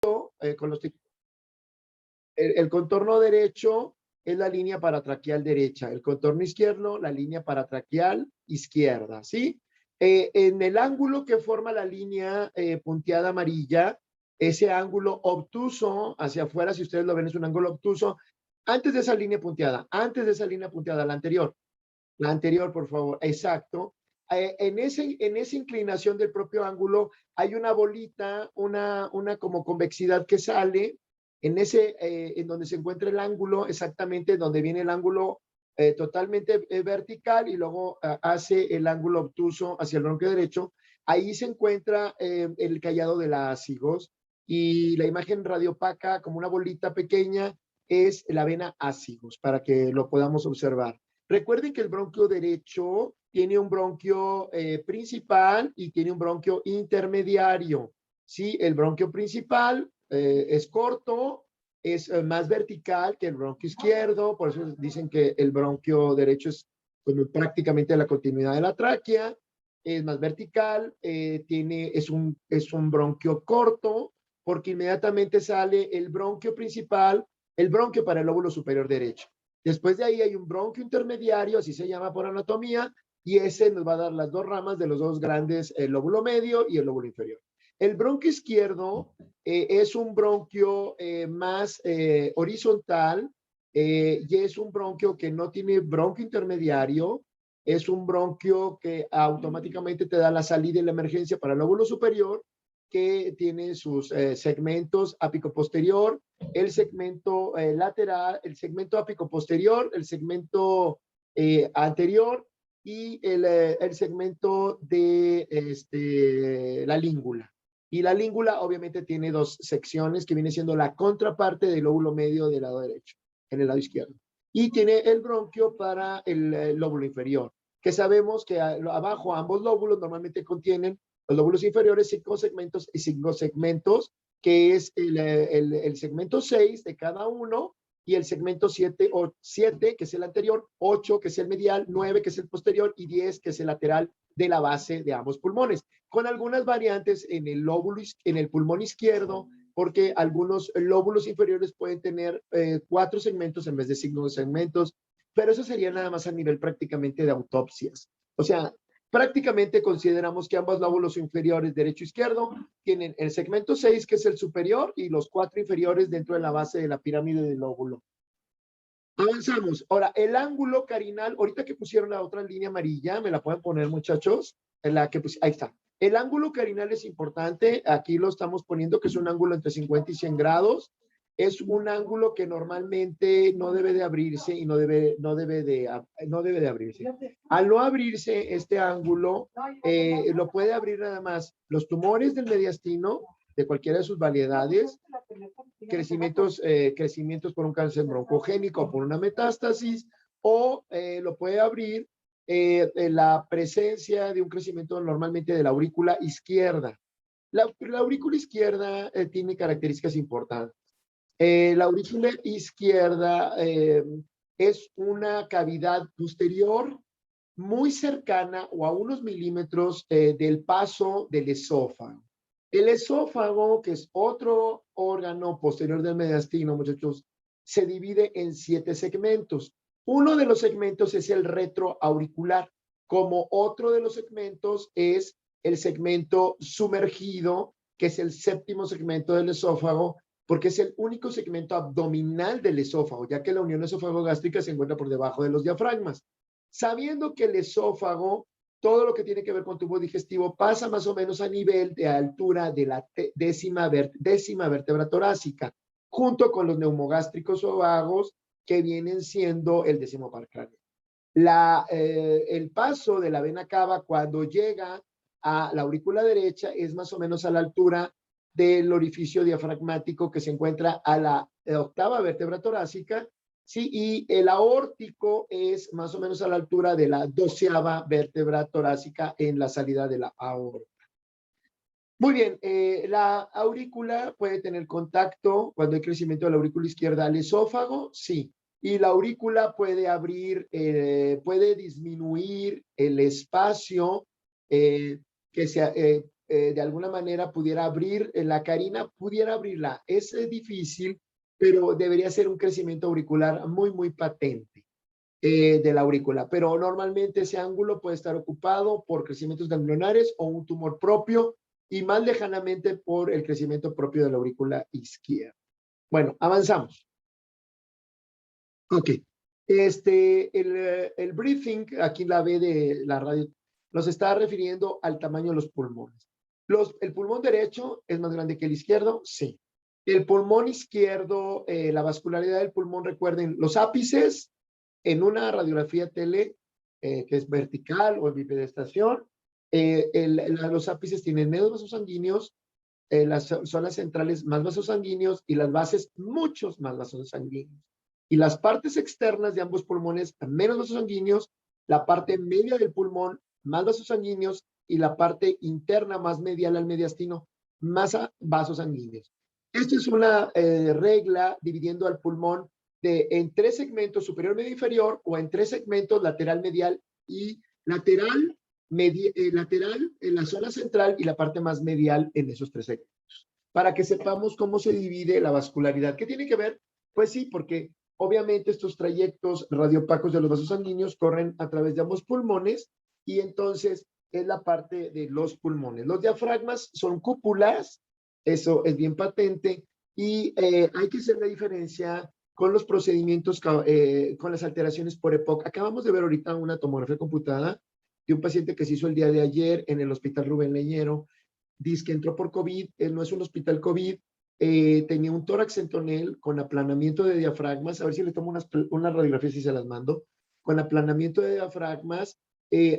con los el contorno derecho es la línea paratraqueal derecha, el contorno izquierdo, la línea paratraqueal izquierda, ¿sí? En el ángulo que forma la línea punteada amarilla, ese ángulo obtuso hacia afuera, si ustedes lo ven, es un ángulo obtuso, antes de esa línea punteada, la anterior, por favor, exacto. En esa inclinación del propio ángulo hay una bolita, una como convexidad que sale en donde se encuentra el ángulo, exactamente donde viene el ángulo totalmente vertical y luego hace el ángulo obtuso hacia el bronquio derecho. Ahí se encuentra el callado de la ácigos y la imagen radiopaca como una bolita pequeña es la vena ácigos para que lo podamos observar. Recuerden que el bronquio derecho tiene un bronquio principal y tiene un bronquio intermediario. Sí, el bronquio principal es corto, es más vertical que el bronquio izquierdo, por eso dicen que el bronquio derecho es como prácticamente la continuidad de la tráquea, es más vertical, es un bronquio corto, porque inmediatamente sale el bronquio principal, el bronquio para el lóbulo superior derecho. Después de ahí hay un bronquio intermediario, así se llama por anatomía, y ese nos va a dar las dos ramas de los dos grandes, el lóbulo medio y el lóbulo inferior. El bronquio izquierdo es un bronquio más horizontal y es un bronquio que no tiene bronquio intermediario, es un bronquio que automáticamente te da la salida y la emergencia para el lóbulo superior, que tiene sus segmentos ápico posterior, el segmento lateral, el segmento ápico posterior, el segmento anterior y el segmento de la língula. Y la língula obviamente tiene dos secciones que viene siendo la contraparte del lóbulo medio del lado derecho, en el lado izquierdo. Y tiene el bronquio para el lóbulo inferior, que sabemos que abajo ambos lóbulos normalmente contienen los lóbulos inferiores 5 segmentos y 5 segmentos, que es el segmento 6 de cada uno, y el segmento 7, que es el anterior, 8, que es el medial, 9, que es el posterior, y 10, que es el lateral de la base de ambos pulmones, con algunas variantes en el pulmón izquierdo, porque algunos lóbulos inferiores pueden tener 4 segmentos en vez de 5 segmentos, pero eso sería nada más a nivel prácticamente de autopsias. O sea, prácticamente consideramos que ambos lóbulos inferiores, derecho e izquierdo, tienen el segmento 6, que es el superior, y los 4 inferiores dentro de la base de la pirámide del lóbulo. Avanzamos. Ahora, el ángulo carinal, ahorita que pusieron la otra línea amarilla, me la pueden poner, muchachos. Ahí está. El ángulo carinal es importante. Aquí lo estamos poniendo, que es un ángulo entre 50 y 100 grados. Es un ángulo que normalmente no debe de abrirse y no debe de abrirse. Al no abrirse este ángulo, lo puede abrir nada más los tumores del mediastino, de cualquiera de sus variedades, crecimientos por un cáncer broncogénico o por una metástasis, o lo puede abrir la presencia de un crecimiento normalmente de la aurícula izquierda. La aurícula izquierda tiene características importantes. La aurícula izquierda es una cavidad posterior muy cercana o a unos milímetros del paso del esófago. El esófago, que es otro órgano posterior del mediastino, muchachos, se divide en 7 segmentos. Uno de los segmentos es el retroauricular, como otro de los segmentos es el segmento sumergido, que es el 7º segmento del esófago, porque es el único segmento abdominal del esófago, ya que la unión esófago-gástrica se encuentra por debajo de los diafragmas. Sabiendo que el esófago, todo lo que tiene que ver con tubo digestivo, pasa más o menos a nivel de altura de la décima vértebra torácica, junto con los neumogástricos o vagos, que vienen siendo el 10º par craneal. El paso de la vena cava cuando llega a la aurícula derecha es más o menos a la altura del orificio diafragmático que se encuentra a la 8ª vértebra torácica. Sí, y el aórtico es más o menos a la altura de la 12ª vértebra torácica en la salida de la aorta. Muy bien, la aurícula puede tener contacto cuando hay crecimiento de la aurícula izquierda al esófago, sí. Y la aurícula puede abrir, puede disminuir el espacio de alguna manera pudiera abrir la carina, pudiera abrirla. Es difícil, pero debería ser un crecimiento auricular muy, muy patente de la aurícula. Pero normalmente ese ángulo puede estar ocupado por crecimientos ganglionares o un tumor propio y más lejanamente por el crecimiento propio de la aurícula izquierda. Bueno, avanzamos. Ok. El briefing, aquí la B de la radio, nos está refiriendo al tamaño de los pulmones. El pulmón derecho es más grande que el izquierdo, sí. El pulmón izquierdo, la vascularidad del pulmón, recuerden, los ápices en una radiografía tele, que es vertical o en bipedestación, los ápices tienen menos vasos sanguíneos, las zonas centrales más vasos sanguíneos y las bases muchos más vasos sanguíneos. Y las partes externas de ambos pulmones menos vasos sanguíneos, la parte media del pulmón más vasos sanguíneos y la parte interna más medial al mediastino más vasos sanguíneos. Esto es una regla dividiendo al pulmón en tres segmentos, superior, medio, inferior, o en tres segmentos, lateral, medial y lateral, lateral en la zona central y la parte más medial en esos tres segmentos. Para que sepamos cómo se divide la vascularidad. ¿Qué tiene que ver? Pues sí, porque obviamente estos trayectos radiopacos de los vasos sanguíneos corren a través de ambos pulmones y entonces es la parte de los pulmones. Los diafragmas son cúpulas, eso es bien patente, y hay que hacer la diferencia con los procedimientos, con las alteraciones por EPOC. Acabamos de ver ahorita una tomografía computada de un paciente que se hizo el día de ayer en el Hospital Rubén Leñero. Dice que entró por COVID, no es un hospital COVID, tenía un tórax en tonel con aplanamiento de diafragmas, a ver si le tomo unas radiografías y se las mando, con aplanamiento de diafragmas,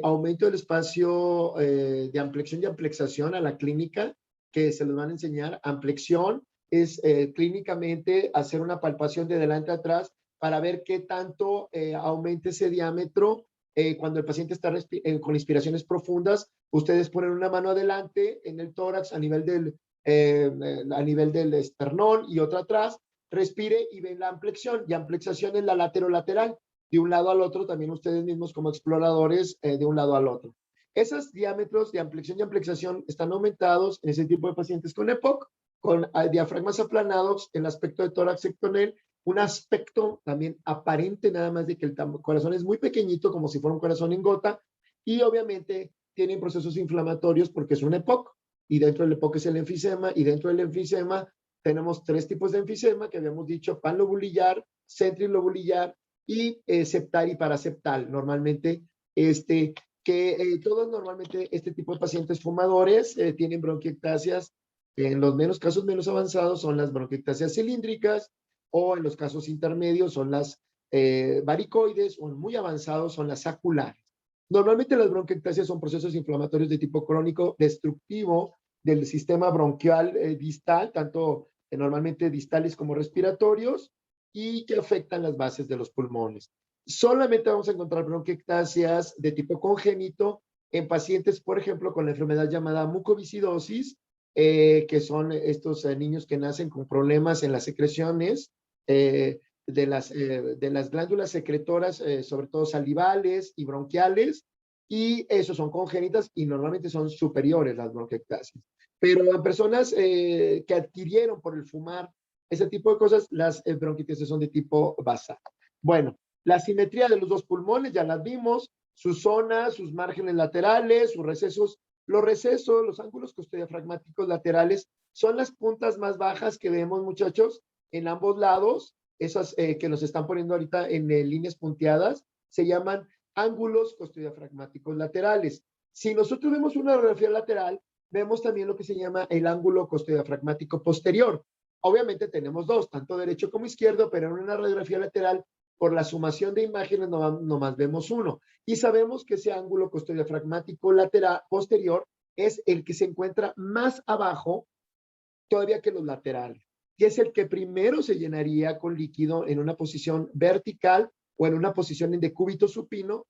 aumento del espacio de ampliación y amplexación a la clínica, que se los van a enseñar. Ampliación es clínicamente hacer una palpación de delante a atrás para ver qué tanto aumenta ese diámetro. Cuando el paciente está con inspiraciones profundas, ustedes ponen una mano adelante en el tórax a nivel del esternón y otra atrás, respire y ven la ampliación. Y amplexación es la lateral, de un lado al otro, también ustedes mismos como exploradores, de un lado al otro. Esos diámetros de ampliación y amplexación están aumentados en ese tipo de pacientes con EPOC, con diafragmas aplanados, el aspecto de tórax ectonel, un aspecto también aparente nada más de que el corazón es muy pequeñito, como si fuera un corazón en gota, y obviamente tienen procesos inflamatorios porque es un EPOC, y dentro del EPOC es el enfisema, y dentro del enfisema tenemos tres tipos de enfisema que habíamos dicho: panlobulillar, centrilobulillar y septal y paraseptal. Normalmente, todos normalmente este tipo de pacientes fumadores tienen bronquiectasias. En los casos menos avanzados son las bronquiectasias cilíndricas, o en los casos intermedios son las varicoides, o en muy avanzados son las saculares. Normalmente las bronquiectasias son procesos inflamatorios de tipo crónico destructivo del sistema bronquial distal, tanto normalmente distales como respiratorios, y que afectan las bases de los pulmones. Solamente vamos a encontrar bronquiectasias de tipo congénito en pacientes, por ejemplo, con la enfermedad llamada mucoviscidosis, que son estos niños que nacen con problemas en las secreciones de las glándulas secretoras, sobre todo salivales y bronquiales, y esos son congénitas y normalmente son superiores las bronquiectasias. Pero en personas que adquirieron por el fumar ese tipo de cosas, las bronquitis son de tipo basal. Bueno, la simetría de los dos pulmones ya las vimos, sus zonas, sus márgenes laterales, sus recesos. Los recesos, los ángulos costodiafragmáticos laterales, son las puntas más bajas que vemos, muchachos, en ambos lados. Esas que nos están poniendo ahorita en líneas punteadas, se llaman ángulos costodiafragmáticos laterales. Si nosotros vemos una radiografía lateral, vemos también lo que se llama el ángulo costodiafragmático posterior. Obviamente tenemos dos, tanto derecho como izquierdo, pero en una radiografía lateral, por la sumación de imágenes, nomás vemos uno. Y sabemos que ese ángulo costodiafragmático lateral posterior es el que se encuentra más abajo todavía que los laterales, y es el que primero se llenaría con líquido en una posición vertical o en una posición en decúbito supino.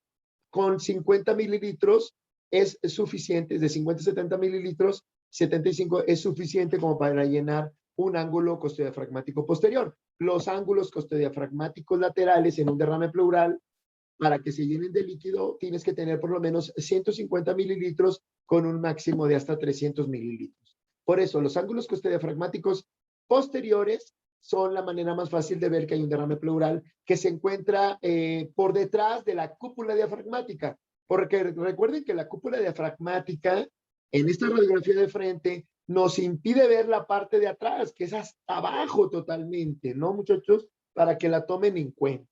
Con 50 mililitros es suficiente, de 50 a 70 mililitros, 75 es suficiente como para llenar un ángulo costodiafragmático posterior. Los ángulos costodiafragmáticos laterales en un derrame pleural, para que se llenen de líquido, tienes que tener por lo menos 150 mililitros con un máximo de hasta 300 mililitros. Por eso, los ángulos costodiafragmáticos posteriores son la manera más fácil de ver que hay un derrame pleural que se encuentra por detrás de la cúpula diafragmática. Porque recuerden que la cúpula diafragmática en esta radiografía de frente nos impide ver la parte de atrás, que es hasta abajo totalmente, ¿no, muchachos? Para que la tomen en cuenta.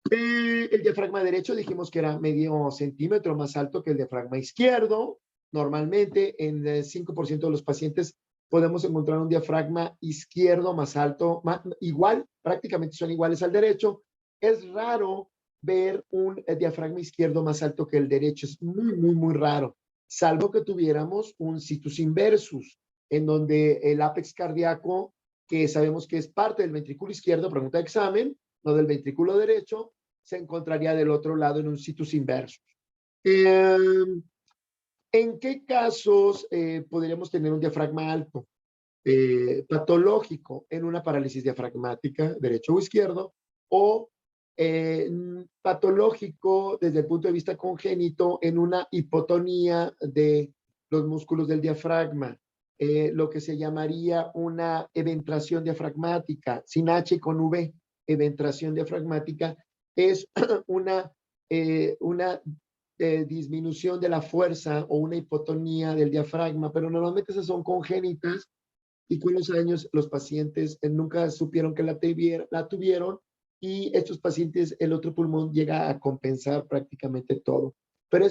El diafragma derecho dijimos que era medio centímetro más alto que el diafragma izquierdo. Normalmente en el 5% de los pacientes podemos encontrar un diafragma izquierdo más alto, igual, prácticamente son iguales al derecho. Es raro ver un diafragma izquierdo más alto que el derecho, es muy, muy, muy raro, salvo que tuviéramos un situs inversus, en donde el ápex cardíaco, que sabemos que es parte del ventrículo izquierdo, pregunta de examen, no del ventrículo derecho, se encontraría del otro lado en un situs inversus. ¿En qué casos podríamos tener un diafragma alto? Patológico en una parálisis diafragmática, derecho o izquierdo, o patológico desde el punto de vista congénito en una hipotonía de los músculos del diafragma, lo que se llamaría una eventración diafragmática, sin H y con V, eventración diafragmática, es una disminución de la fuerza o una hipotonía del diafragma, pero normalmente esas son congénitas y con los años los pacientes nunca supieron que la tuvieron y estos pacientes el otro pulmón llega a compensar prácticamente todo. Pero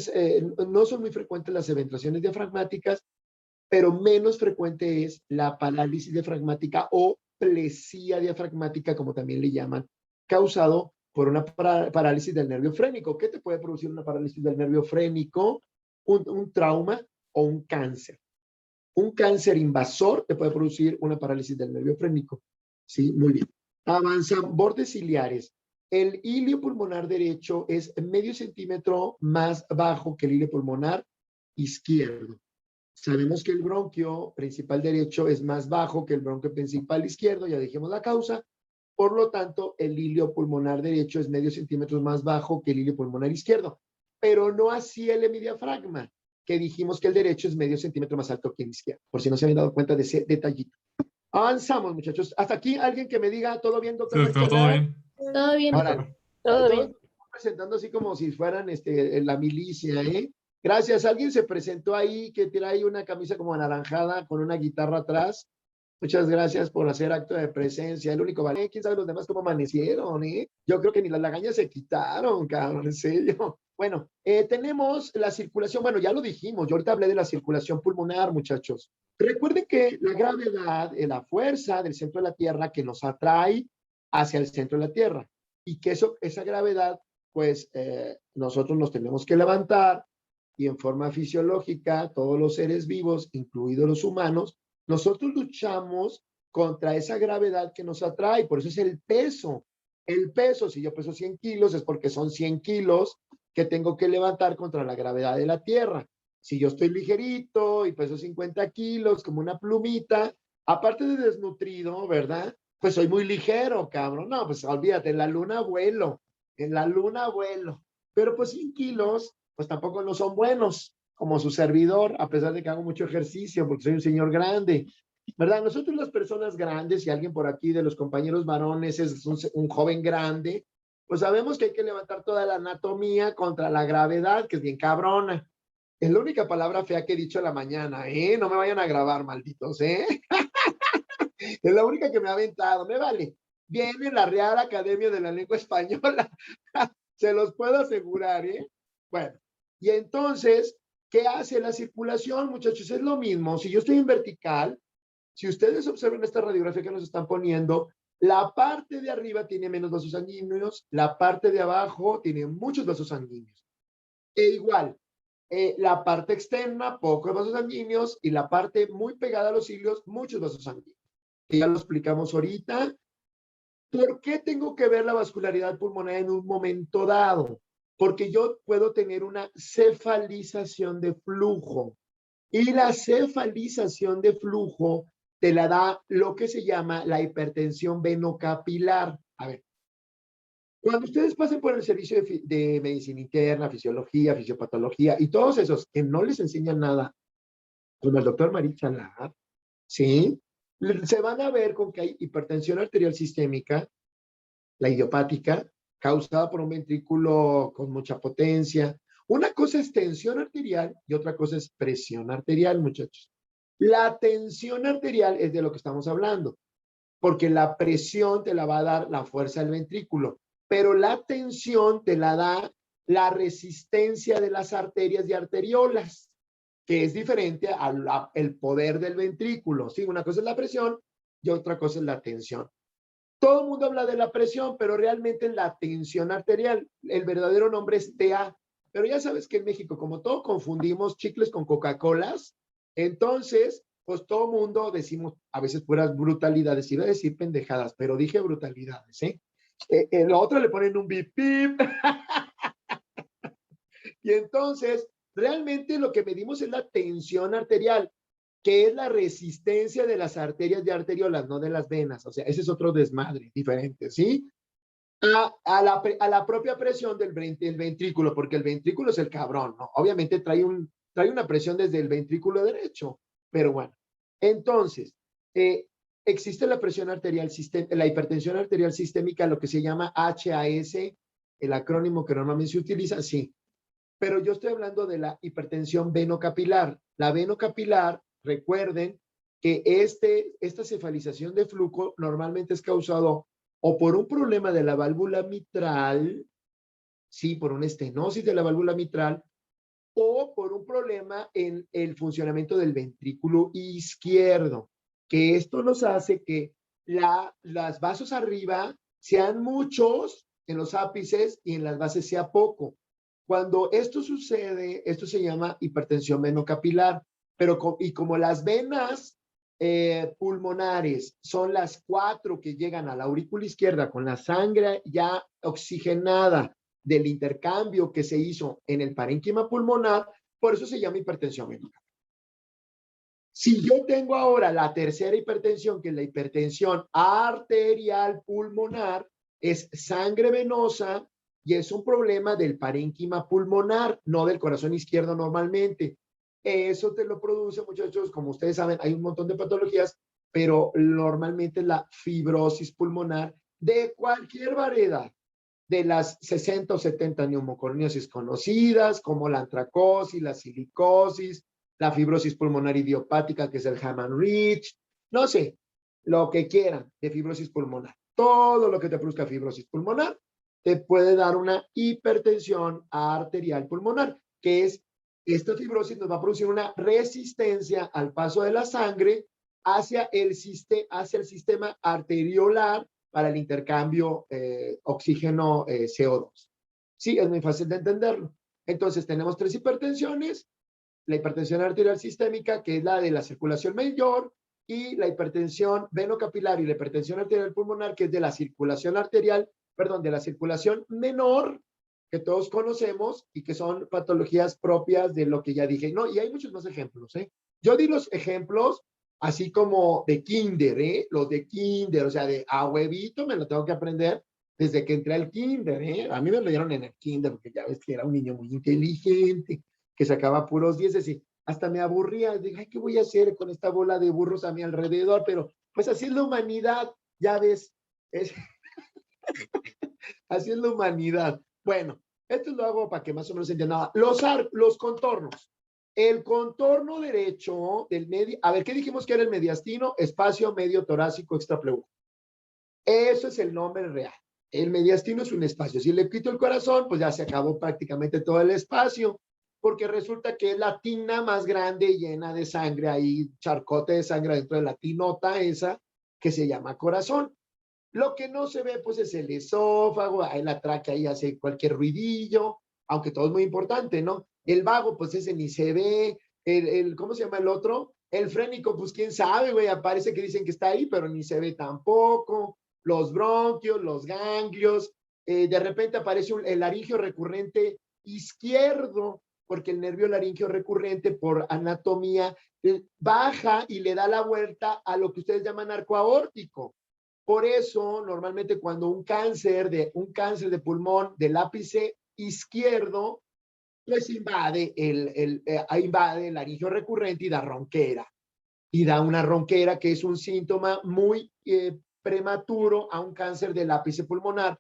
no son muy frecuentes las eventraciones diafragmáticas, pero menos frecuente es la parálisis diafragmática o plesía diafragmática, como también le llaman, causado por una parálisis del nervio frénico. ¿Qué te puede producir una parálisis del nervio frénico? Un trauma o un cáncer. Un cáncer invasor te puede producir una parálisis del nervio frénico. Sí, muy bien. Avanzan bordes ciliares. El ilio pulmonar derecho es medio centímetro más bajo que el ilio pulmonar izquierdo. Sabemos que el bronquio principal derecho es más bajo que el bronquio principal izquierdo, ya dijimos la causa. Por lo tanto, el ilio pulmonar derecho es medio centímetro más bajo que el ilio pulmonar izquierdo, pero no así el hemidiafragma, que dijimos que el derecho es medio centímetro más alto que el izquierdo, por si no se habían dado cuenta de ese detallito. Avanzamos, muchachos. Hasta aquí, alguien que me diga, ¿todo bien, doctor? Sí, doctor, todo bien. Todo bien. Órale. Todo Todos bien. presentando así como si fueran la milicia, ¿eh? Gracias. Alguien se presentó ahí que trae una camisa como anaranjada con una guitarra atrás. Muchas gracias por hacer acto de presencia. El único vale. ¿Quién sabe los demás cómo amanecieron, eh? Yo creo que ni las lagañas se quitaron, cabrón, en serio. Bueno, tenemos la circulación. Bueno, ya lo dijimos. Yo ahorita hablé de la circulación pulmonar, muchachos. Recuerden que la gravedad es la fuerza del centro de la Tierra que nos atrae hacia el centro de la Tierra. Y que esa gravedad, pues nosotros nos tenemos que levantar y en forma fisiológica, todos los seres vivos, incluidos los humanos, nosotros luchamos contra esa gravedad que nos atrae, por eso es el peso. El peso, si yo peso 100 kilos, es porque son 100 kilos que tengo que levantar contra la gravedad de la Tierra. Si yo estoy ligerito y peso 50 kilos, como una plumita, aparte de desnutrido, ¿verdad? Pues soy muy ligero, cabrón. No, pues olvídate, en la luna vuelo, en la luna vuelo. Pero pues 100 kilos, pues tampoco no son buenos, como su servidor, a pesar de que hago mucho ejercicio, porque soy un señor grande, ¿verdad? Nosotros las personas grandes, si alguien por aquí de los compañeros varones es un joven grande, pues sabemos que hay que levantar toda la anatomía contra la gravedad, que es bien cabrona. Es la única palabra fea que he dicho en la mañana, ¿eh? No me vayan a grabar, malditos, ¿eh? Es la única que me ha aventado, me vale. Viene la Real Academia de la Lengua Española, se los puedo asegurar, ¿eh? Bueno, y entonces, ¿qué hace la circulación, muchachos? Es lo mismo. Si yo estoy en vertical, si ustedes observan esta radiografía que nos están poniendo, la parte de arriba tiene menos vasos sanguíneos, la parte de abajo tiene muchos vasos sanguíneos. E igual, la parte externa, pocos vasos sanguíneos, y la parte muy pegada a los cilios, muchos vasos sanguíneos. Que ya lo explicamos ahorita. ¿Por qué tengo que ver la vascularidad pulmonar en un momento dado? Porque yo puedo tener una cefalización de flujo. Y la cefalización de flujo te la da lo que se llama la hipertensión venocapilar. A ver, Cuando ustedes pasen por el servicio de medicina interna, fisiología, fisiopatología y todos esos que no les enseñan nada, como el doctor Marit Salar, ¿sí? Se van a ver con que hay hipertensión arterial sistémica, la idiopática, causada por un ventrículo con mucha potencia. Una cosa es tensión arterial y otra cosa es presión arterial, muchachos. La tensión arterial es de lo que estamos hablando, porque la presión te la va a dar la fuerza del ventrículo, pero la tensión te la da la resistencia de las arterias y arteriolas, que es diferente al poder del ventrículo. ¿Sí? Una cosa es la presión y otra cosa es la tensión. Todo el mundo habla de la presión, pero realmente la tensión arterial, el verdadero nombre es TA. Pero ya sabes que en México, como todo confundimos chicles con Coca-Colas, entonces, pues todo el mundo decimos a veces puras brutalidades. Iba a decir pendejadas, pero dije brutalidades, ¿eh? Lo otro le ponen un bip bip. Y entonces, realmente lo que medimos es la tensión arterial, que es la resistencia de las arterias de arteriolas, no de las venas. O sea, ese es otro desmadre diferente, ¿sí? A la propia presión del ventrículo, porque el ventrículo es el cabrón, ¿no? Obviamente trae una presión desde el ventrículo derecho, pero bueno. Entonces, existe la presión arterial, la hipertensión arterial sistémica, lo que se llama HAS, el acrónimo que normalmente se utiliza, sí. Pero yo estoy hablando de la hipertensión venocapilar. La venocapilar, recuerden que esta cefalización de flujo normalmente es causado o por un problema de la válvula mitral, sí, por una estenosis de la válvula mitral, o por un problema en el funcionamiento del ventrículo izquierdo, que esto nos hace que las vasos arriba sean muchos en los ápices y en las bases sea poco. Cuando esto sucede, esto se llama hipertensión venocapilar, pero y como las venas pulmonares son las 4 que llegan a la aurícula izquierda con la sangre ya oxigenada del intercambio que se hizo en el parénquima pulmonar, por eso se llama hipertensión venocapilar. Si yo tengo ahora la tercera hipertensión, que es la hipertensión arterial pulmonar, es sangre venosa y es un problema del parénquima pulmonar, no del corazón izquierdo normalmente. Eso te lo produce, muchachos, como ustedes saben, hay un montón de patologías, pero normalmente la fibrosis pulmonar de cualquier variedad, de las 60 o 70 neumocorniosis conocidas, como la antracosis, la silicosis, la fibrosis pulmonar idiopática, que es el Hammond-Ridge, no sé, lo que quieran de fibrosis pulmonar. Todo lo que te produzca fibrosis pulmonar te puede dar una hipertensión arterial pulmonar, que es esta fibrosis nos va a producir una resistencia al paso de la sangre hacia el sistema arteriolar para el intercambio oxígeno CO2. Sí, es muy fácil de entenderlo. Entonces tenemos 3 hipertensiones: la hipertensión arterial sistémica, que es la de la circulación mayor, y la hipertensión venocapilar y la hipertensión arterial pulmonar, que es de la circulación arterial, perdón, de la circulación menor, que todos conocemos y que son patologías propias de lo que ya dije. No, y hay muchos más ejemplos, ¿eh? Yo di los ejemplos así como de kinder, ¿eh? Los de kinder, o sea, de a huevito me lo tengo que aprender desde que entré al kinder, ¿eh? A mí me lo dieron en el kinder porque ya ves que era un niño muy inteligente, que sacaba puros 10 y hasta me aburría. Dije, ay, ¿qué voy a hacer con esta bola de burros a mi alrededor? Pero pues así es la humanidad, ya ves. Es, así es la humanidad. Bueno, esto lo hago para que más o menos entiendan. Los contornos. El contorno derecho del medio, a ver, ¿qué dijimos que era el mediastino? Espacio medio torácico extrapleural. Eso es el nombre real. El mediastino es un espacio. Si le quito el corazón, pues ya se acabó prácticamente todo el espacio, porque resulta que es la tina más grande llena de sangre, ahí charcote de sangre dentro de la tinota esa que se llama corazón. Lo que no se ve, pues, es el esófago, ahí la tráquea ahí hace cualquier ruidillo, aunque todo es muy importante, ¿no? El vago, pues ese ni se ve. ¿Cómo se llama el otro? El frénico, pues quién sabe, güey, aparece que dicen que está ahí, pero ni se ve tampoco. Los bronquios, los ganglios, de repente aparece el laringio recurrente izquierdo, porque el nervio laringio recurrente por anatomía baja y le da la vuelta a lo que ustedes llaman arco aórtico. Por eso, normalmente cuando un cáncer de pulmón del ápice izquierdo, pues invade invade el laringio recurrente y da ronquera. Y da una ronquera que es un síntoma muy prematuro a un cáncer del ápice pulmonar.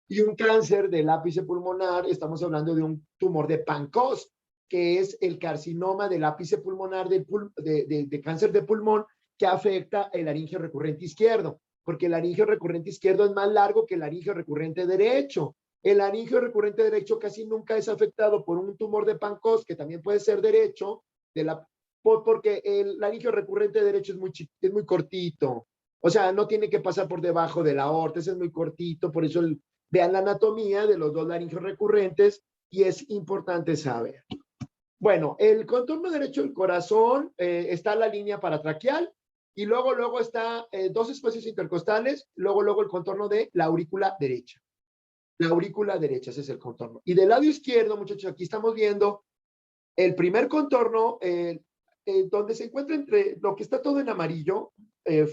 Y un cáncer del ápice pulmonar, estamos hablando de un tumor de Pancoast, que es el carcinoma del ápice pulmonar de cáncer de pulmón que afecta el laringio recurrente izquierdo, porque el laringio recurrente izquierdo es más largo que el laringio recurrente derecho. El laringio recurrente derecho casi nunca es afectado por un tumor de Pancoast, que también puede ser derecho, porque el laringio recurrente derecho es muy cortito. O sea, no tiene que pasar por debajo de la aorta, ese es muy cortito, por eso vean la anatomía de los dos laringios recurrentes y es importante saber. Bueno, el contorno derecho del corazón está la línea paratraqueal y luego está dos espacios intercostales, luego el contorno de la aurícula derecha. La aurícula derecha, ese es el contorno. Y del lado izquierdo, muchachos, aquí estamos viendo el primer contorno, donde se encuentra entre lo que está todo en amarillo,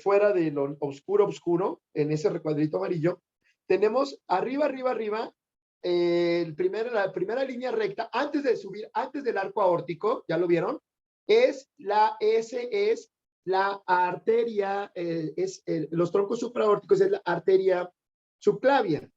fuera de lo oscuro, en ese recuadrito amarillo, tenemos arriba, la primera línea recta, antes de subir, antes del arco aórtico, ¿ya lo vieron? Es la arteria, los troncos supraórticos es la arteria subclavia,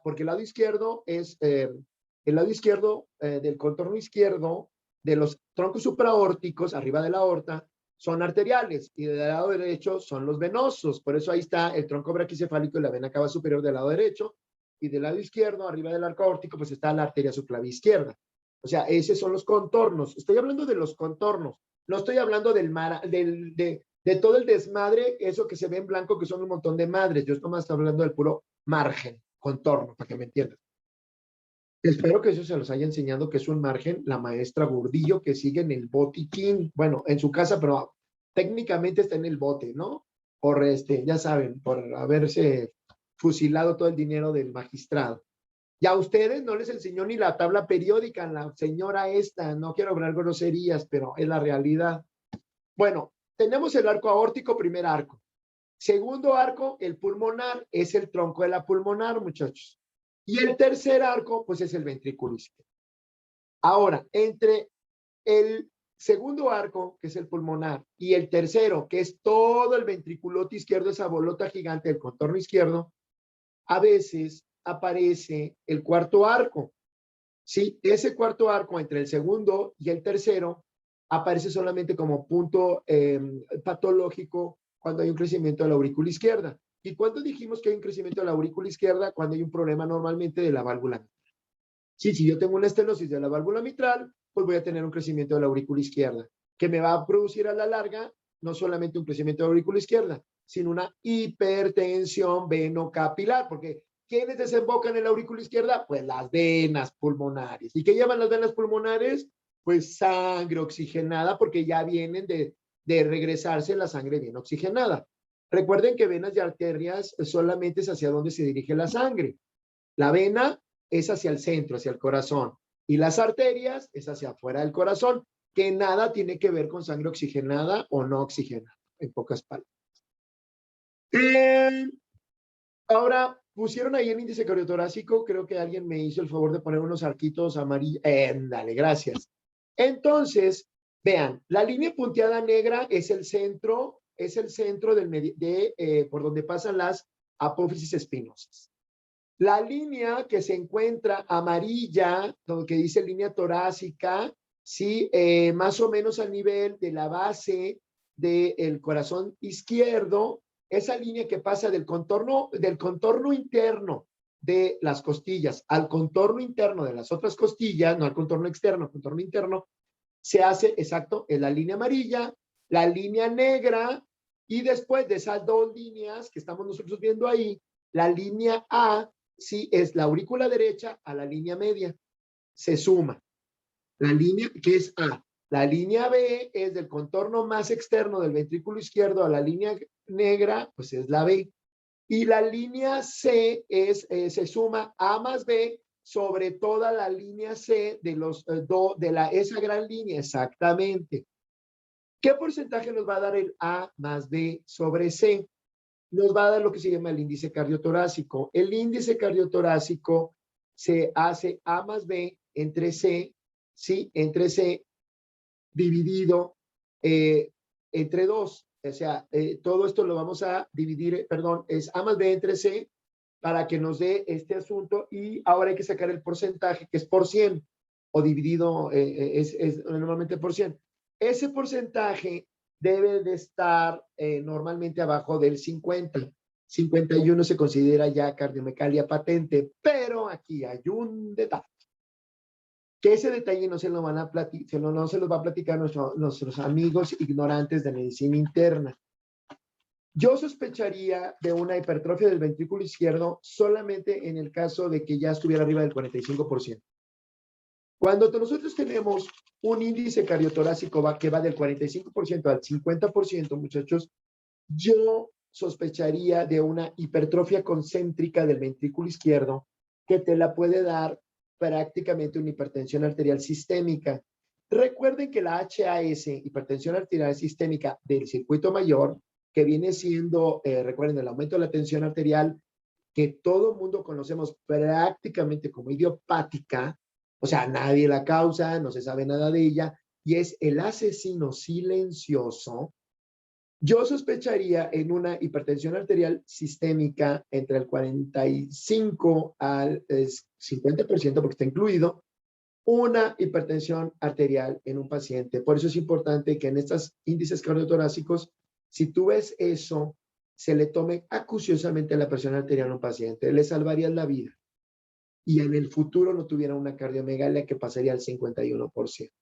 porque el lado izquierdo es, el lado izquierdo del contorno izquierdo de los troncos supraórticos, arriba de la aorta, son arteriales y del lado derecho son los venosos. Por eso ahí está el tronco braquicefálico y la vena cava superior del lado derecho. Y del lado izquierdo, arriba del arco aórtico, pues está la arteria subclavia izquierda. O sea, esos son los contornos. Estoy hablando de los contornos. No estoy hablando de todo el desmadre, eso que se ve en blanco, que son un montón de madres. Yo estoy más hablando del puro margen, contorno, para que me entiendan. Espero que eso se los haya enseñado, que es un margen, la maestra Gordillo, que sigue en el botiquín, bueno, en su casa, pero técnicamente está en el bote, ¿no? Por ya saben, por haberse fusilado todo el dinero del magistrado. Y a ustedes no les enseñó ni la tabla periódica, la señora esta, no quiero hablar groserías, pero es la realidad. Bueno, tenemos el arco aórtico, primer arco. Segundo arco, el pulmonar, es el tronco de la pulmonar, muchachos. Y el tercer arco, pues es el ventrículo izquierdo. Ahora, entre el segundo arco, que es el pulmonar, y el tercero, que es todo el ventriculote izquierdo, esa bolota gigante del contorno izquierdo, a veces aparece el cuarto arco. Sí, ese cuarto arco entre el segundo y el tercero aparece solamente como punto patológico cuando hay un crecimiento de la aurícula izquierda. ¿Y cuándo dijimos que hay un crecimiento de la aurícula izquierda? Cuando hay un problema normalmente de la válvula mitral. Sí, si yo tengo una estenosis de la válvula mitral, pues voy a tener un crecimiento de la aurícula izquierda, que me va a producir a la larga no solamente un crecimiento de la aurícula izquierda, sino una hipertensión venocapilar, porque ¿quiénes desembocan en la aurícula izquierda? Pues las venas pulmonares. ¿Y qué llevan las venas pulmonares? Pues sangre oxigenada, porque ya vienen de regresarse la sangre bien oxigenada. Recuerden que venas y arterias solamente es hacia donde se dirige la sangre. La vena es hacia el centro, hacia el corazón, y las arterias es hacia afuera del corazón, que nada tiene que ver con sangre oxigenada o no oxigenada, en pocas palabras. Ahora, pusieron ahí el índice cardiotorácico, creo que alguien me hizo el favor de poner unos arquitos amarillos. Dale, gracias. Entonces, vean, la línea punteada negra es el centro por donde pasan las apófisis espinosas. La línea que se encuentra amarilla, que dice línea torácica, sí, más o menos al nivel de la base del corazón izquierdo, esa línea que pasa del contorno interno de las costillas al contorno interno de las otras costillas, no al contorno externo, al contorno interno, se hace exacto en la línea amarilla, la línea negra, y después de esas dos líneas que estamos nosotros viendo ahí, la línea A, sí, es la aurícula derecha a la línea media, se suma. La línea que es A. La línea B es del contorno más externo del ventrículo izquierdo a la línea negra, pues es la B. Y la línea C se suma A más B sobre toda la línea C de esa gran línea, exactamente. ¿Qué porcentaje nos va a dar el A más B sobre C? nos va a dar lo que se llama el índice cardiotorácico. El índice cardiotorácico se hace A más B entre C, ¿sí? Entre C dividido entre 2. O sea, todo esto lo vamos a dividir, perdón, es A más B entre C para que nos dé este asunto y ahora hay que sacar el porcentaje que es por 100 o dividido es normalmente por 100. Ese porcentaje debe de estar normalmente abajo del 50. 51 se considera ya cardiomegalia patente, pero aquí hay un detalle. Que ese detalle no se lo van a platicar, no se los va a platicar nuestros amigos ignorantes de medicina interna. Yo sospecharía de una hipertrofia del ventrículo izquierdo solamente en el caso de que ya estuviera arriba del 45%. Cuando nosotros tenemos un índice cardiotorácico que va del 45% al 50%, muchachos, yo sospecharía de una hipertrofia concéntrica del ventrículo izquierdo que te la puede dar prácticamente una hipertensión arterial sistémica. Recuerden que la HAS, hipertensión arterial sistémica del circuito mayor, que viene siendo, recuerden, el aumento de la tensión arterial, que todo el mundo conocemos prácticamente como idiopática, o sea, nadie la causa, no se sabe nada de ella, y es el asesino silencioso. Yo sospecharía en una hipertensión arterial sistémica entre el 45 al 50%, porque está incluido, una hipertensión arterial en un paciente. Por eso es importante que en estos índices cardiotorácicos, si tú ves eso, se le tome acuciosamente la presión arterial a un paciente. Le salvaría la vida. Y en el futuro no tuviera una cardiomegalia que pasaría al 51%.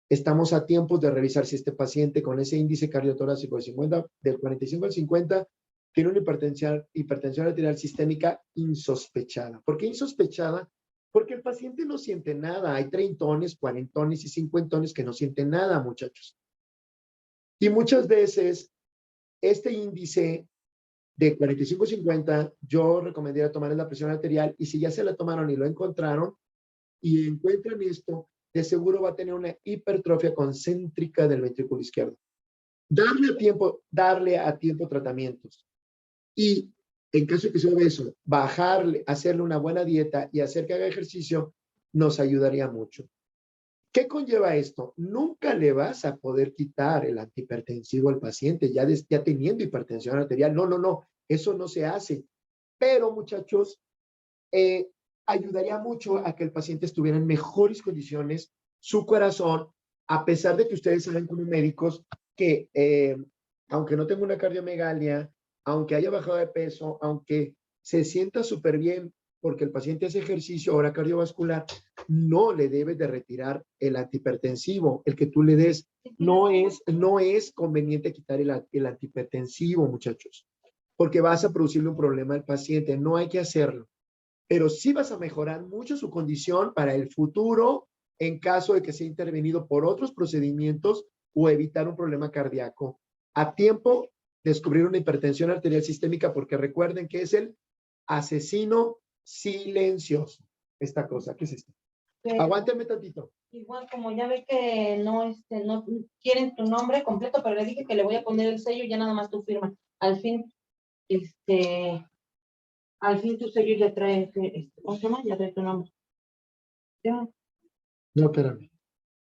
Estamos a tiempo de revisar si este paciente con ese índice cardiotorácico del 45 al 50 tiene una hipertensión arterial sistémica insospechada. ¿Por qué insospechada? Porque el paciente no siente nada. Hay 30, 40 y 50 que no sienten nada, muchachos. Y muchas veces este índice de 45-50, yo recomendaría tomar la presión arterial y si ya se la tomaron y lo encontraron y encuentran esto, de seguro va a tener una hipertrofia concéntrica del ventrículo izquierdo. Darle a tiempo tratamientos. Y en caso de que sea obeso, bajarle, hacerle una buena dieta y hacer que haga ejercicio, nos ayudaría mucho. ¿Qué conlleva esto? Nunca le vas a poder quitar el antihipertensivo al paciente ya teniendo hipertensión arterial. No. Eso no se hace. Pero, muchachos, ayudaría mucho a que el paciente estuviera en mejores condiciones, su corazón, a pesar de que ustedes saben como médicos que aunque no tenga una cardiomegalia, aunque haya bajado de peso, aunque se sienta súper bien porque el paciente hace ejercicio, ahora cardiovascular, no le debes de retirar el antihipertensivo, el que tú le des. No es conveniente quitar el antihipertensivo, muchachos, porque vas a producirle un problema al paciente. No hay que hacerlo. Pero sí vas a mejorar mucho su condición para el futuro en caso de que sea intervenido por otros procedimientos o evitar un problema cardíaco. A tiempo, descubrir una hipertensión arterial sistémica, porque recuerden que es el asesino silencioso. Esta cosa, ¿qué es esto? Aguántame tantito. Igual como ya ve que no quieren tu nombre completo, pero le dije que le voy a poner el sello y ya nada más tu firma. Al fin tu sello ya trae, ¿cómo se llama? Ya trae tu nombre. ¿Ya? No, espérame.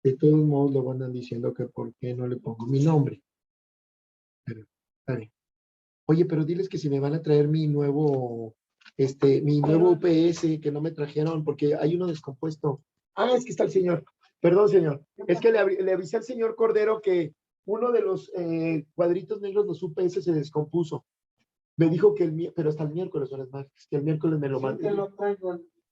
De todos modos lo van diciendo que por qué no le pongo mi nombre. Pero, vale. Oye, pero diles que si me van a traer mi nuevo UPS que no me trajeron porque hay uno descompuesto. Ah, es que está el señor. Perdón, señor. Es que le avisé al señor Cordero que uno de los cuadritos negros, los UPS, se descompuso. Me dijo que pero hasta el miércoles, horas más, que el miércoles me lo mandé.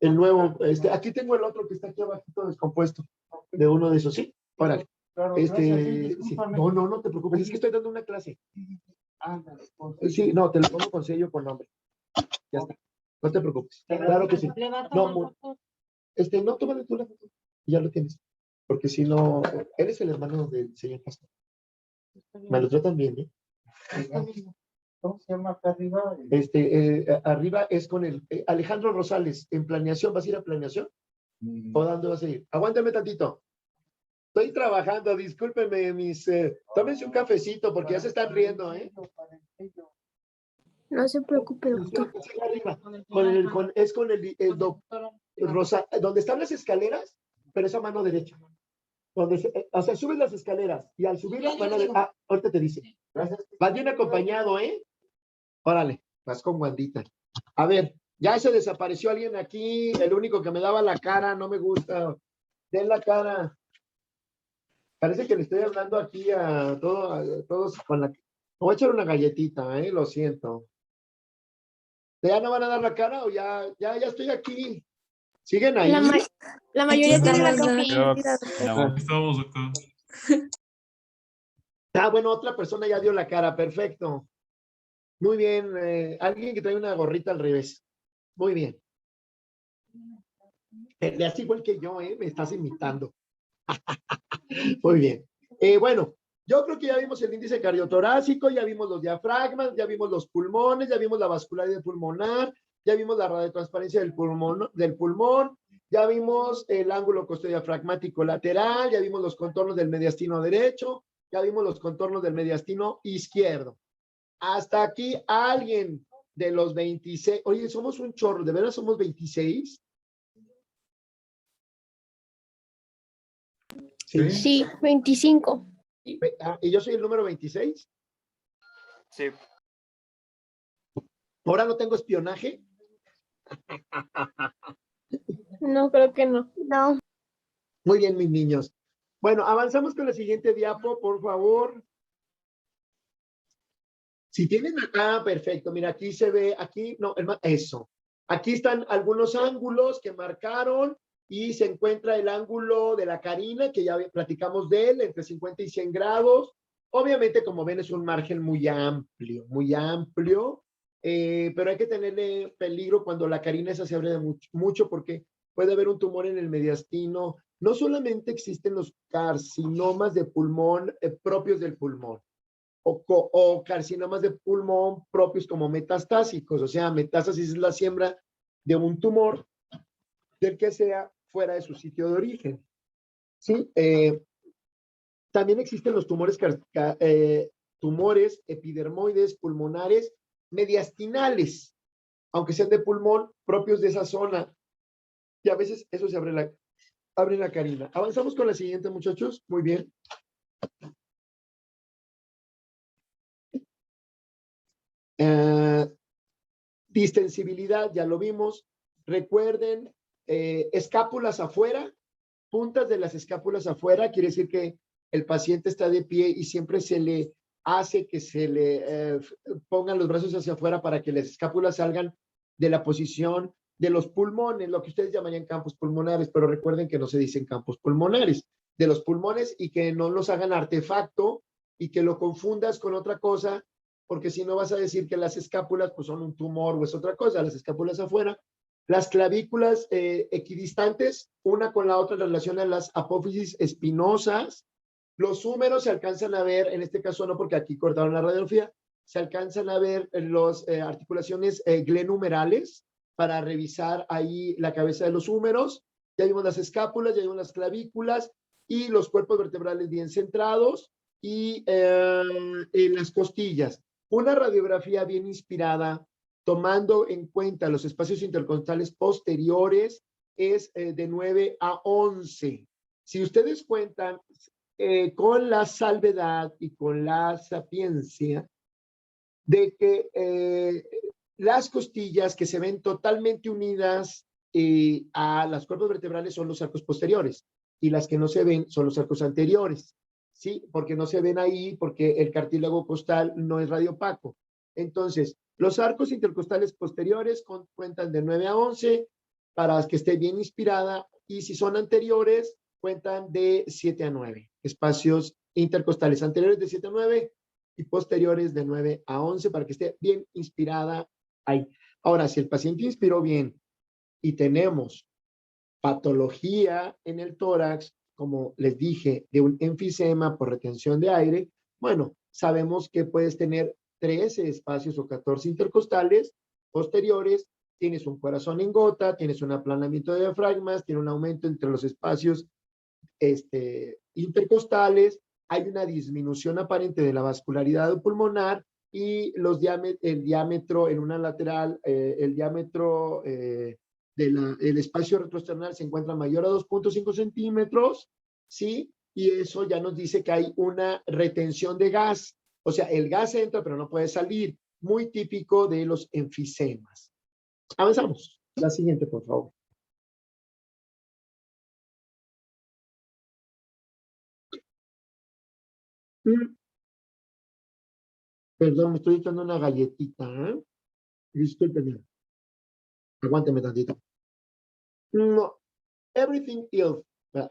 El nuevo, aquí tengo el otro que está aquí abajito descompuesto, de uno de esos, ¿sí? Órale. Sí. No te preocupes, es que estoy dando una clase. Sí, no, te lo pongo con sello con nombre. Ya está. No te preocupes. Claro que sí. No, tómale tú la foto. Ya lo tienes. Porque si no, eres el hermano del señor pastor. Me lo tratan bien, ¿eh? ¿Cómo se llama acá arriba? Arriba es con el Alejandro Rosales, en planeación. ¿Vas a ir a planeación? ¿O dónde vas a ir? Aguántame tantito. Estoy trabajando, discúlpenme, tómense un cafecito porque ya se están riendo, ¿eh? No se preocupe, doctor. Arriba. Es con el doctor Rosa, donde están las escaleras, pero esa mano derecha. O sea, subes las escaleras y al subir la mano derecha, ahorita te dice. Vas bien acompañado, ¿eh? Órale, vas con Wandita. A ver, ya se desapareció alguien aquí, el único que me daba la cara, no me gusta. Den la cara. Parece que le estoy hablando aquí a todos con la... Me voy a echar una galletita, lo siento. ¿Ya no van a dar la cara o ya estoy aquí? ¿Siguen ahí? La mayoría tiene la Ya, confianza. estamos, doctor. Bueno, otra persona ya dio la cara, perfecto. Muy bien, alguien que trae una gorrita al revés. Muy bien. Le hace igual que yo, me estás imitando. Muy bien. Bueno, yo creo que ya vimos el índice cardiotorácico, ya vimos los diafragmas, ya vimos los pulmones, ya vimos la vascularidad pulmonar, ya vimos la radiotransparencia del pulmón, ya vimos el ángulo costodiafragmático lateral, ya vimos los contornos del mediastino derecho, ya vimos los contornos del mediastino izquierdo. Hasta aquí alguien de los 26, oye, somos un chorro, ¿de veras somos 26? Sí, 25. ¿Y yo soy el número 26? Sí. ¿Ahora no tengo espionaje? No, creo que no. No. Muy bien, mis niños. Bueno, avanzamos con la siguiente diapo, por favor. Si tienen acá, perfecto. Mira, aquí se ve, aquí, no, eso. Aquí están algunos ángulos que marcaron y se encuentra el ángulo de la carina, que ya platicamos de él, entre 50 y 100 grados. Obviamente, como ven, es un margen muy amplio, pero hay que tenerle peligro cuando la carina esa se abre mucho porque puede haber un tumor en el mediastino. No solamente existen los carcinomas de pulmón propios del pulmón, o carcinomas de pulmón propios como metastásicos, o sea, metástasis es la siembra de un tumor del que sea fuera de su sitio de origen. ¿Sí? También existen los tumores epidermoides pulmonares mediastinales, aunque sean de pulmón, propios de esa zona. Y a veces eso se abre la carina. Avanzamos con la siguiente, muchachos. Muy bien. Distensibilidad, ya lo vimos. Recuerden, escápulas afuera, puntas de las escápulas afuera, quiere decir que el paciente está de pie y siempre se le hace que se le pongan los brazos hacia afuera para que las escápulas salgan de la posición de los pulmones, lo que ustedes llamarían campos pulmonares, pero recuerden que no se dicen campos pulmonares, de los pulmones, y que no los hagan artefacto y que lo confundas con otra cosa, porque si no vas a decir que las escápulas pues son un tumor o es otra cosa, las escápulas afuera. Las clavículas equidistantes, una con la otra en relación a las apófisis espinosas. Los húmeros se alcanzan a ver, en este caso no porque aquí cortaron la radiografía, se alcanzan a ver las articulaciones glenumerales para revisar ahí la cabeza de los húmeros. Ya vimos las escápulas, ya vimos las clavículas y los cuerpos vertebrales bien centrados y las costillas. Una radiografía bien inspirada, tomando en cuenta los espacios intercostales posteriores, es de 9 a 11. Si ustedes cuentan con la salvedad y con la sapiencia de que las costillas que se ven totalmente unidas a los cuerpos vertebrales son los arcos posteriores y las que no se ven son los arcos anteriores. ¿Sí? Porque no se ven ahí, porque el cartílago costal no es radiopaco. Entonces, los arcos intercostales posteriores cuentan de 9 a 11 para que esté bien inspirada, y si son anteriores, cuentan de 7 a 9. Espacios intercostales anteriores de 7 a 9 y posteriores de 9 a 11 para que esté bien inspirada ahí. Ahora, si el paciente inspiró bien y tenemos patología en el tórax, como les dije, de un enfisema por retención de aire, bueno, sabemos que puedes tener 13 espacios o 14 intercostales posteriores, tienes un corazón en gota, tienes un aplanamiento de diafragmas, tiene un aumento entre los espacios intercostales, hay una disminución aparente de la vascularidad pulmonar y el diámetro en una lateral, el diámetro el espacio retroesternal se encuentra mayor a 2.5 centímetros, ¿sí? Y eso ya nos dice que hay una retención de gas. O sea, el gas entra, pero no puede salir. Muy típico de los enfisemas. Avanzamos. La siguiente, por favor. Perdón, me estoy echando una galletita, ¿eh? Discúlpenme. Aguánteme tantito. No. Everything else.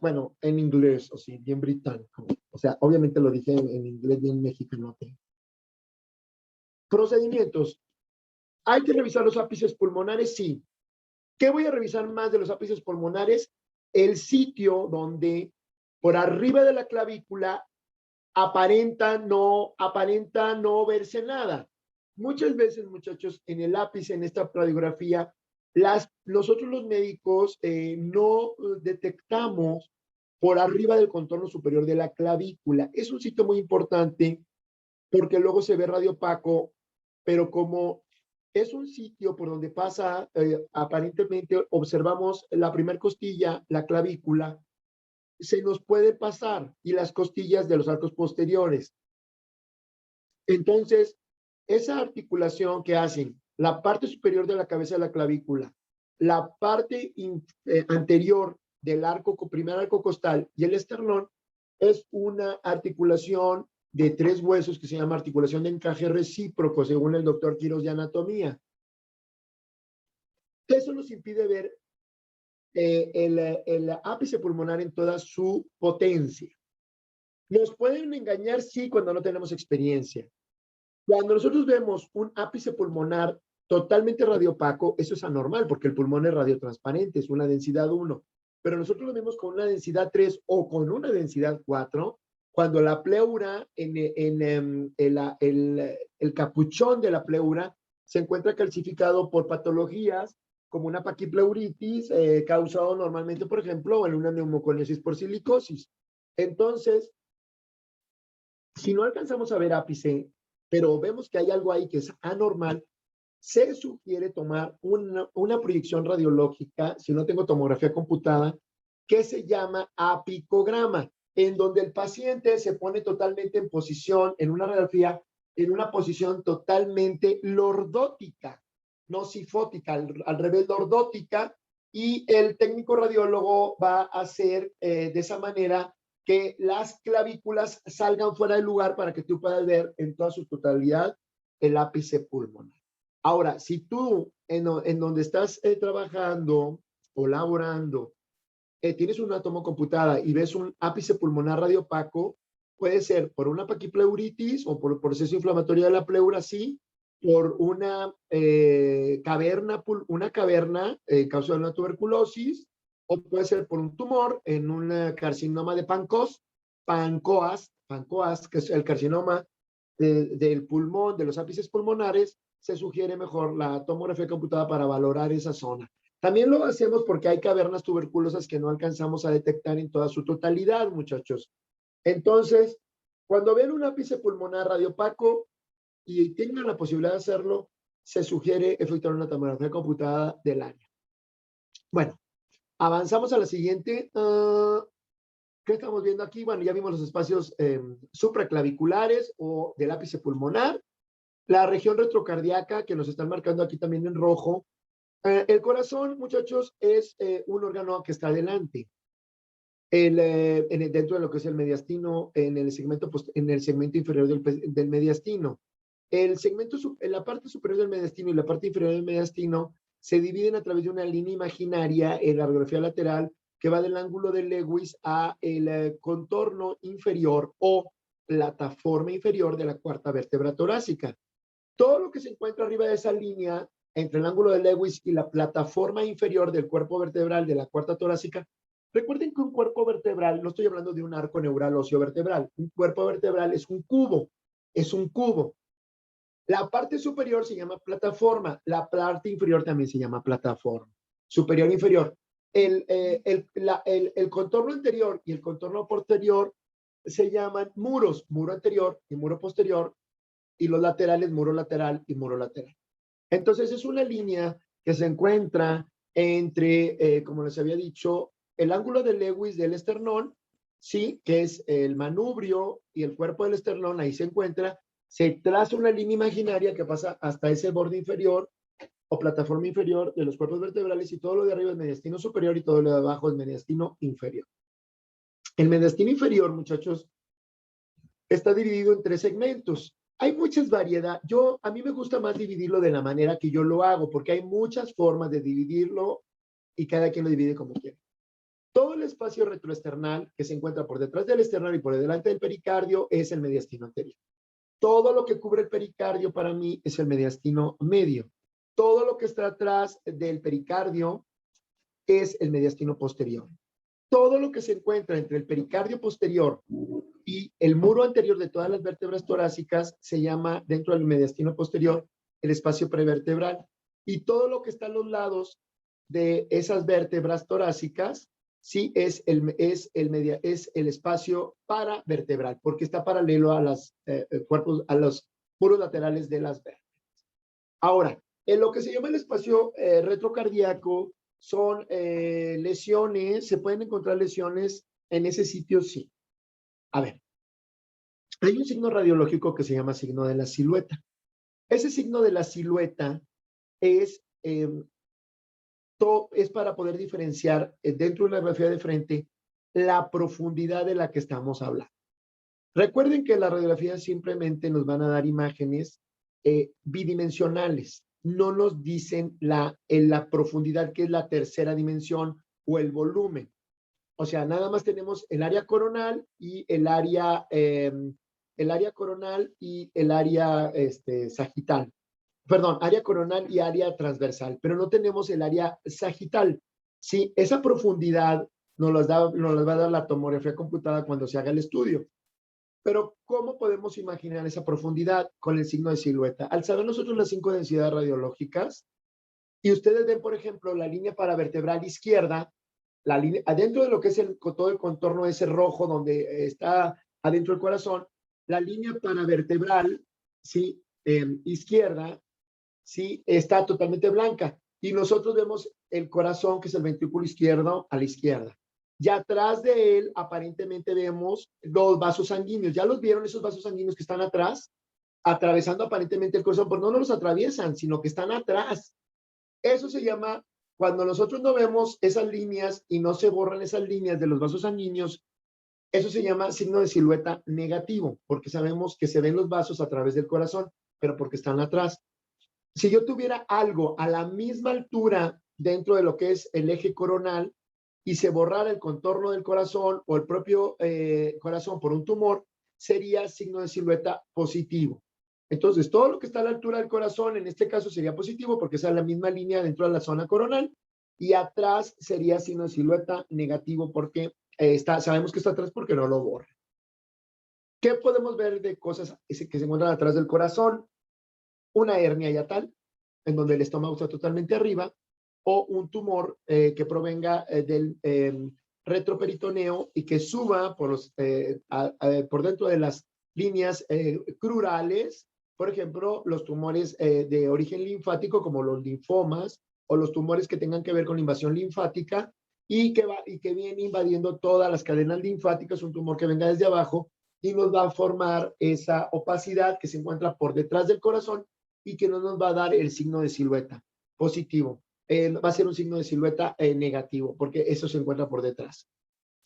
Bueno, en inglés, o sea, bien británico. O sea, obviamente lo dije en inglés bien mexicano. Procedimientos. ¿Hay que revisar los ápices pulmonares? Sí. ¿Qué voy a revisar más de los ápices pulmonares? El sitio donde por arriba de la clavícula aparenta no verse nada. Muchas veces, muchachos, en el ápice, en esta radiografía, nosotros los médicos no detectamos por arriba del contorno superior de la clavícula. Es un sitio muy importante porque luego se ve radiopaco, pero como es un sitio por donde pasa, aparentemente observamos la primer costilla, la clavícula, se nos puede pasar y las costillas de los arcos posteriores. Entonces, esa articulación que hacen la parte superior de la cabeza de la clavícula, la parte anterior del primer arco costal y el esternón, es una articulación de 3 huesos que se llama articulación de encaje recíproco, según el doctor Quirós de anatomía. Eso nos impide ver el ápice pulmonar en toda su potencia. Nos pueden engañar, sí, cuando no tenemos experiencia. Cuando nosotros vemos un ápice pulmonar totalmente radiopaco, eso es anormal porque el pulmón es radiotransparente, es una densidad 1. Pero nosotros lo vemos con una densidad 3 o con una densidad 4, cuando la pleura, el capuchón de la pleura se encuentra calcificado por patologías como una paquipleuritis, causado normalmente, por ejemplo, en una neumoconiosis por silicosis. Entonces, si no alcanzamos a ver ápice, pero vemos que hay algo ahí que es anormal, se sugiere tomar una proyección radiológica, si no tengo tomografía computada, que se llama apicograma, en donde el paciente se pone totalmente en posición, en una radiografía, en una posición totalmente lordótica, no sifótica, al revés, lordótica, y el técnico radiólogo va a hacer de esa manera que las clavículas salgan fuera del lugar para que tú puedas ver en toda su totalidad el ápice pulmonar. Ahora, si tú en donde estás trabajando o laborando tienes una tomo computada y ves un ápice pulmonar radiopaco, puede ser por una paquipleuritis o por proceso inflamatorio de la pleura, sí, por una caverna causada de una tuberculosis, o puede ser por un tumor en un carcinoma de pancoas, que es el carcinoma del pulmón, de los ápices pulmonares. Se sugiere mejor la tomografía computada para valorar esa zona. También lo hacemos porque hay cavernas tuberculosas que no alcanzamos a detectar en toda su totalidad, muchachos. Entonces, cuando ven un ápice pulmonar radiopaco y tengan la posibilidad de hacerlo, se sugiere efectuar una tomografía computada del área. Bueno, avanzamos a la siguiente. ¿Qué estamos viendo aquí? Bueno, ya vimos los espacios supraclaviculares o del ápice pulmonar. La región retrocardíaca, que nos están marcando aquí también en rojo. El corazón, muchachos, es un órgano que está adelante. Dentro de lo que es el mediastino, en el segmento inferior del mediastino. La parte superior del mediastino y la parte inferior del mediastino se dividen a través de una línea imaginaria en la radiografía lateral que va del ángulo de Lewis a el contorno inferior o plataforma inferior de la cuarta vértebra torácica. Todo lo que se encuentra arriba de esa línea, entre el ángulo de Lewis y la plataforma inferior del cuerpo vertebral de la cuarta torácica, recuerden que un cuerpo vertebral, no estoy hablando de un arco neural óseo vertebral, un cuerpo vertebral es un cubo, La parte superior se llama plataforma, la parte inferior también se llama plataforma, superior e inferior. El contorno anterior y el contorno posterior se llaman muros, muro anterior y muro posterior, y los laterales muro lateral y muro lateral. Entonces es una línea que se encuentra entre, como les había dicho, el ángulo de Lewis del esternón, sí, que es el manubrio y el cuerpo del esternón, ahí se encuentra, se traza una línea imaginaria que pasa hasta ese borde inferior o plataforma inferior de los cuerpos vertebrales y todo lo de arriba es mediastino superior y todo lo de abajo es mediastino inferior. El mediastino inferior, muchachos, está dividido en 3 segmentos. Hay muchas variedades. A mí me gusta más dividirlo de la manera que yo lo hago, porque hay muchas formas de dividirlo y cada quien lo divide como quiere. Todo el espacio retroesternal que se encuentra por detrás del esternón y por delante del pericardio es el mediastino anterior. Todo lo que cubre el pericardio para mí es el mediastino medio. Todo lo que está atrás del pericardio es el mediastino posterior. Todo lo que se encuentra entre el pericardio posterior y el muro anterior de todas las vértebras torácicas se llama, dentro del mediastino posterior, el espacio prevertebral. Y todo lo que está a los lados de esas vértebras torácicas, sí, es el espacio paravertebral, porque está paralelo a los muros laterales de las vértebras. Ahora, en lo que se llama el espacio retrocardíaco, son lesiones, se pueden encontrar lesiones en ese sitio, sí. A ver, hay un signo radiológico que se llama signo de la silueta. Ese signo de la silueta es para poder diferenciar dentro de una radiografía de frente la profundidad de la que estamos hablando. Recuerden que las radiografías simplemente nos van a dar imágenes bidimensionales. No nos dicen la profundidad, que es la tercera dimensión, o el volumen. O sea, nada más tenemos el área coronal y el área coronal y el área sagital. Perdón, área coronal y área transversal, pero no tenemos el área sagital. Sí, esa profundidad nos la va a dar la tomografía computada cuando se haga el estudio. Pero, ¿cómo podemos imaginar esa profundidad? Con el signo de silueta. Al saber nosotros las 5 densidades radiológicas, y ustedes ven, por ejemplo, la línea paravertebral izquierda, la línea, adentro de lo que es todo el contorno ese rojo donde está adentro el corazón, la línea paravertebral, ¿sí? Izquierda, ¿sí? Está totalmente blanca. Y nosotros vemos el corazón, que es el ventrículo izquierdo, a la izquierda. Y atrás de él, aparentemente vemos los vasos sanguíneos. ¿Ya los vieron esos vasos sanguíneos que están atrás? Atravesando aparentemente el corazón, pero no los atraviesan, sino que están atrás. Eso se llama, cuando nosotros no vemos esas líneas y no se borran esas líneas de los vasos sanguíneos, eso se llama signo de silueta negativo, porque sabemos que se ven los vasos a través del corazón, pero porque están atrás. Si yo tuviera algo a la misma altura dentro de lo que es el eje coronal y se borrara el contorno del corazón o el propio corazón por un tumor, sería signo de silueta positivo. Entonces, todo lo que está a la altura del corazón, en este caso sería positivo porque esa es la misma línea dentro de la zona coronal, y atrás sería signo de silueta negativo porque sabemos que está atrás porque no lo borra. ¿Qué podemos ver de cosas que se encuentran atrás del corazón? Una hernia yatal, en donde el estómago está totalmente arriba, o un tumor que provenga del retroperitoneo y que suba por dentro de las líneas crurales, por ejemplo, los tumores de origen linfático, como los linfomas, o los tumores que tengan que ver con la invasión linfática, y que viene invadiendo todas las cadenas linfáticas, un tumor que venga desde abajo, y nos va a formar esa opacidad que se encuentra por detrás del corazón, y que no nos va a dar el signo de silueta positivo. Va a ser un signo de silueta negativo, porque eso se encuentra por detrás.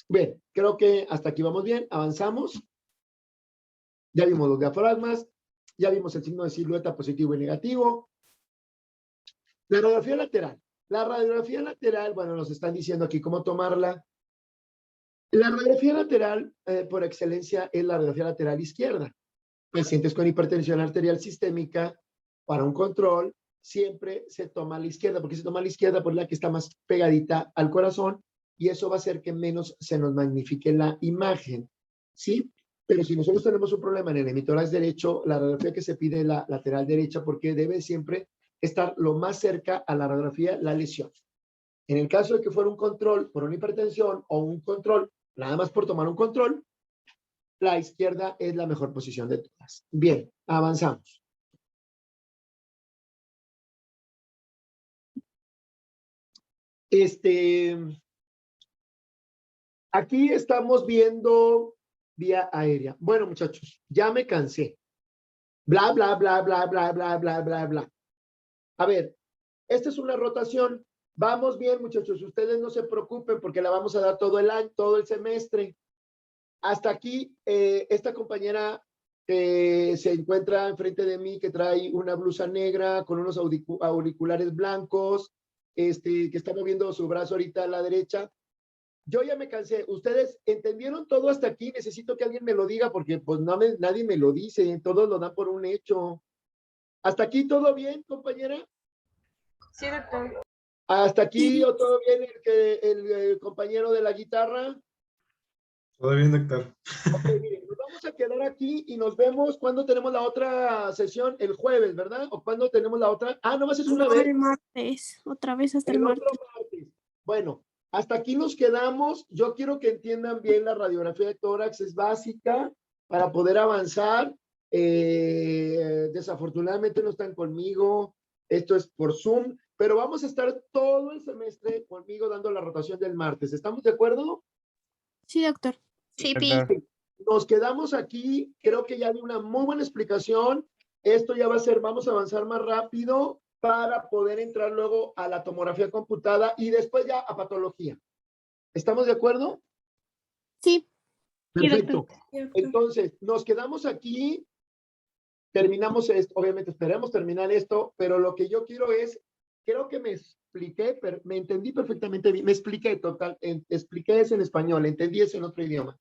Bien, creo que hasta aquí vamos bien. Avanzamos. Ya vimos los diafragmas, ya vimos el signo de silueta positivo y negativo. La radiografía lateral. La radiografía lateral, bueno, nos están diciendo aquí cómo tomarla. La radiografía lateral, por excelencia, es la radiografía lateral izquierda. Pacientes con hipertensión arterial sistémica, para un control, siempre se toma a la izquierda. ¿Por qué se toma a la izquierda? Porque es la que está más pegadita al corazón, y eso va a hacer que menos se nos magnifique la imagen, ¿sí? Pero si nosotros tenemos un problema en el hemitórax derecho, la radiografía que se pide es la lateral derecha, porque debe siempre estar lo más cerca a la radiografía la lesión. En el caso de que fuera un control por una hipertensión o un control, nada más por tomar un control, la izquierda es la mejor posición de todas. Bien, avanzamos. Aquí estamos viendo vía aérea. Bueno, muchachos, ya me cansé. Bla, bla, bla, bla, bla, bla, bla, bla, bla. A ver, esta es una rotación. Vamos bien, muchachos. Ustedes no se preocupen porque la vamos a dar todo el año, todo el semestre. Hasta aquí, esta compañera que se encuentra enfrente de mí, que trae una blusa negra con unos auriculares blancos, que está moviendo su brazo ahorita a la derecha. Yo ya me cansé. ¿Ustedes entendieron todo hasta aquí? Necesito que alguien me lo diga porque pues nadie me lo dice. Todos lo dan por un hecho. ¿Hasta aquí todo bien, compañera? Sí, doctor. ¿Hasta aquí o todo bien el compañero de la guitarra? Todo bien, doctor. Ok, miren, nos vamos a quedar aquí y nos vemos cuando tenemos la otra sesión, el jueves, ¿verdad? ¿O cuándo tenemos la otra? Ah, nomás es una No, vez. el martes. Otra vez hasta el El martes. otro martes. Bueno, hasta aquí nos quedamos. Yo quiero que entiendan bien la radiografía de tórax, es básica para poder avanzar. Desafortunadamente no están conmigo. Esto es por Zoom, pero vamos a estar todo el semestre conmigo dando la rotación del martes. ¿Estamos de acuerdo? Sí, doctor. Sí, doctor. Nos quedamos aquí. Creo que ya di una muy buena explicación. Esto ya va a ser, vamos a avanzar más rápido para poder entrar luego a la tomografía computada y después ya a patología. ¿Estamos de acuerdo? Sí. Perfecto. Sí, doctor. Entonces, nos quedamos aquí, terminamos esto, obviamente esperemos terminar esto, pero lo que yo quiero es, creo que me expliqué, me entendí perfectamente bien, me expliqué expliqué eso en español, entendí eso en otro idioma.